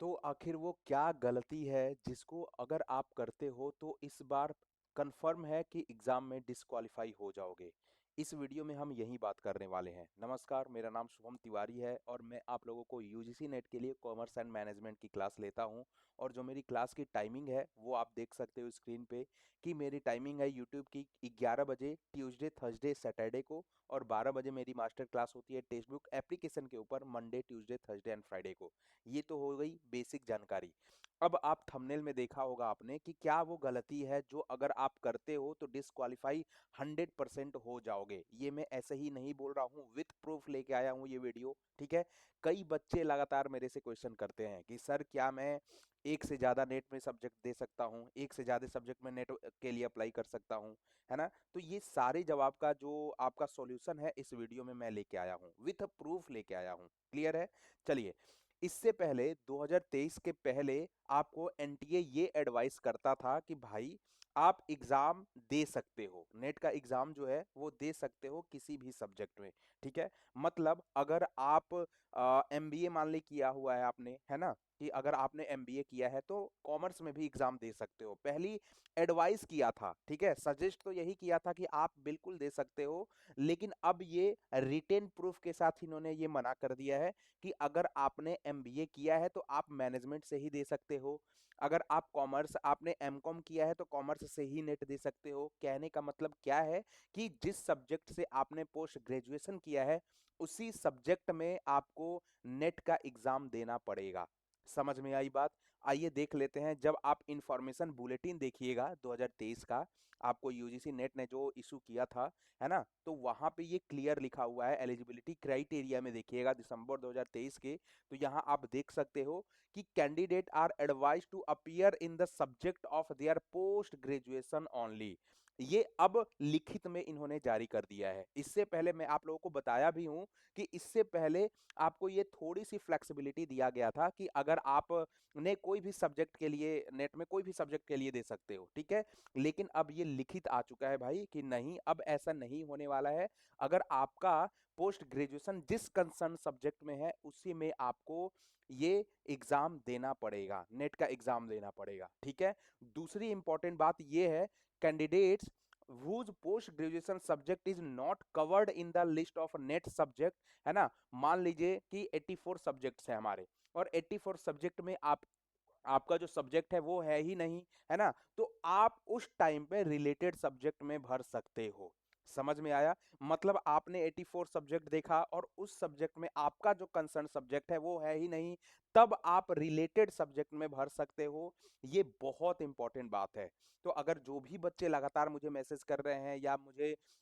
तो आखिर वो क्या गलती है जिसको अगर आप करते हो तो इस बार कंफर्म है कि एग्जाम में डिस्क्वालीफाई हो जाओगे। इस वीडियो में हम यही बात करने वाले हैं। नमस्कार, मेरा नाम शुभम तिवारी है और मैं आप लोगों को यूजीसी नेट के लिए कॉमर्स एंड मैनेजमेंट की क्लास लेता हूं। और जो मेरी क्लास की टाइमिंग है वो आप देख सकते हो स्क्रीन पे कि मेरी टाइमिंग है यूट्यूब की 11 बजे ट्यूसडे थर्सडे सैटरडे को, और 12 बजे मेरी मास्टर क्लास होती है टेक्स्ट बुक एप्लीकेशन के ऊपर Monday Tuesday Thursday and Friday को। ये तो हो गई बेसिक जानकारी। अब आप थंबनेल में देखा होगा आपने कि क्या वो गलती है जो अगर आप करते हो तो डिस्क्वालीफाई 100% हो जाओगे। ये मैं ऐसे ही नहीं बोल रहा हूँ, विथ प्रूफ लेके आया हूँ ये वीडियो। ठीक है, कई बच्चे लगातार मेरे से क्वेश्चन करते हैं कि सर क्या मैं एक से ज्यादा नेट में सब्जेक्ट दे सकता हूँ, एक से ज्यादा सब्जेक्ट में नेट के लिए अप्लाई कर सकता हूँ, है ना। तो ये सारे जवाब का जो आपका सॉल्यूशन है इस वीडियो में मैं लेके आया हूँ, विथ प्रूफ लेके आया हूँ। क्लियर है। चलिए, इससे पहले 2023 के पहले आपको एनटीए ये एडवाइस करता था कि भाई आप एग्जाम दे सकते हो, नेट का एग्जाम जो है वो दे सकते हो किसी भी सब्जेक्ट में। ठीक है, मतलब अगर आप एमबीए मान ली किया हुआ है आपने, है ना, कि अगर आपने एमबीए किया है तो कॉमर्स में भी एग्जाम दे सकते हो। पहली एडवाइस किया था, ठीक है, सजेस्ट तो यही किया था कि आप बिल्कुल दे सकते हो। लेकिन अब ये रिटेन प्रूफ के साथ इन्होंने ये मना कर दिया है कि अगर आपने एमबीए किया है तो आप मैनेजमेंट से ही दे सकते हो। अगर आप कॉमर्स आपने एमकॉम किया है तो कॉमर्स से ही नेट दे सकते हो। कहने का मतलब क्या है कि जिस सब्जेक्ट से आपने पोस्ट ग्रेजुएशन किया है उसी सब्जेक्ट में आपको नेट का एग्जाम देना पड़ेगा। समझ में आई बात। आइए देख लेते हैं। जब आप इंफॉर्मेशन बुलेटिन देखिएगा 2023 का, आपको यूजीसी नेट ने जो इशू किया था, है ना, तो वहां पे ये क्लियर लिखा हुआ है एलिजिबिलिटी क्राइटेरिया में। देखिएगा दिसंबर 2023 के, तो यहां आप देख सकते हो कि candidate are advise to appear in the subject of their post graduation only. ये अब लिखित में इन्होंने जारी कर दिया है। इससे पहले मैं आप लोगों को बताया भी हूं कि इससे पहले आपको ये थोड़ी सी फ्लेक्सिबिलिटी दिया गया था कि अगर आप ने कोई भी सब्जेक्ट के लिए नेट में कोई भी सब्जेक्ट के लिए दे सकते हो। ठीक है, लेकिन अब ये लिखित आ चुका है भाई कि नहीं, अब ऐसा नहीं होने वाला है। अगर आपका पोस्ट ग्रेजुएशन जिस कंसर्न सब्जेक्ट में है उसी में आपको ये एग्जाम देना पड़ेगा, नेट का एग्जाम देना पड़ेगा। ठीक है, दूसरी इंपॉर्टेंट बात ये है, candidates whose post graduation subject is not covered in the list of net subject, है ना। मान लीजिए कि 84 सब्जेक्ट्स है हमारे, और 84 सब्जेक्ट में आपका जो सब्जेक्ट है वो है ही नहीं, है ना, तो आप उस टाइम पे रिलेटेड सब्जेक्ट में भर सकते हो। समझ में आया। मतलब आपने 84 सब्जेक्ट देखा और उस सब्जेक्ट में आपका जो कंसर्न सब्जेक्ट है वो है ही नहीं, तब आप रिलेटेड सब्जेक्ट में भर सकते हो। ये बहुत इंपॉर्टेंट बात है। तो अगर जो भी बच्चे लगातार मुझे मैसेज कर रहे हैं या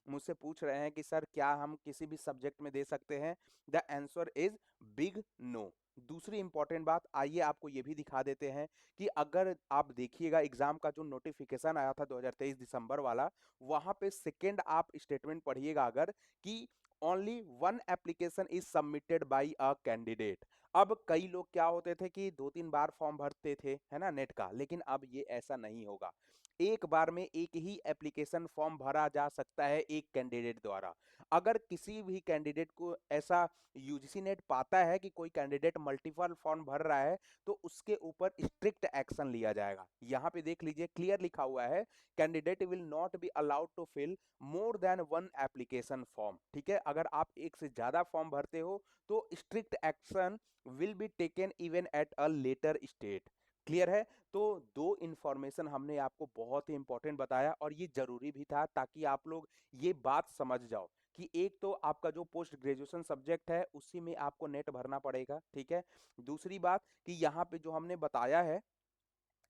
मुझसे पूछ रहे हैं कि सर क्या हम किसी भी सब्जेक्ट में दे सकते हैं, the answer is big no. दूसरी इंपॉर्टेंट बात, आइए आपको ये भी दिखा देते हैं कि अगर आप देखिएगा एग्जाम का जो नोटिफिकेशन आया था 2023 दिसंबर वाला, वहां पे सेकेंड आप स्टेटमेंट पढ़िएगा अगर, कि only one application is submitted by a candidate. अब कई लोग क्या होते थे कि 2-3 बार फॉर्म भरते थे, है ना, नेट का, लेकिन अब ये ऐसा नहीं होगा। एक बार में एक ही एप्लीकेशन फॉर्म भरा जा सकता है एक कैंडिडेट द्वारा। अगर किसी भी कैंडिडेट को ऐसा यूजीसी नेट पाता है कि कोई कैंडिडेट मल्टीपल फॉर्म भर रहा है तो उसके ऊपर स्ट्रिक्ट एक्शन लिया जाएगा। यहां पे देख लीजिए क्लियर लिखा हुआ है, candidate will not be allowed to fill more than one application form. ठीक है, अगर आप एक से ज्यादा फॉर्म भरते हो तो strict action will be taken even at a later state. Clear है। तो दो इंफॉर्मेशन हमने आपको बहुत ही इंपॉर्टेंट बताया और ये जरूरी भी था ताकि आप लोग ये बात समझ जाओ कि एक तो आपका जो पोस्ट ग्रेजुएशन सब्जेक्ट है उसी में आपको नेट भरना पड़ेगा। ठीक है, दूसरी बात कि यहाँ पे जो हमने बताया है,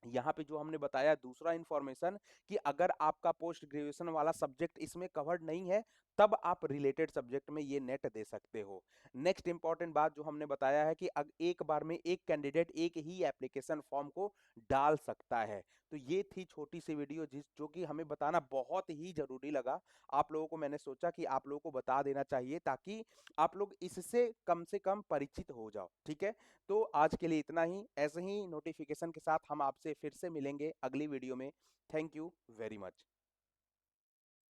यहाँ पे जो हमने बताया दूसरा इंफॉर्मेशन, कि अगर आपका पोस्ट ग्रेजुएशन वाला सब्जेक्ट इसमें कवर्ड नहीं है तब आप रिलेटेड सब्जेक्ट में ये नेट दे सकते हो। नेक्स्ट इंपॉर्टेंट बात जो हमने बताया है कि एक बार में एक कैंडिडेट एक ही एप्लीकेशन फॉर्म को डाल सकता है। तो ये थी छोटी सी वीडियो जो कि हमें बताना बहुत ही जरूरी लगा। आप लोगों को मैंने सोचा कि आप लोगों को बता देना चाहिए ताकि आप लोग इससे कम से कम परिचित हो जाओ। ठीक है, तो आज के लिए इतना ही। ऐसे ही नोटिफिकेशन के साथ हम आपसे फिर से मिलेंगे अगली वीडियो में। Thank you very much.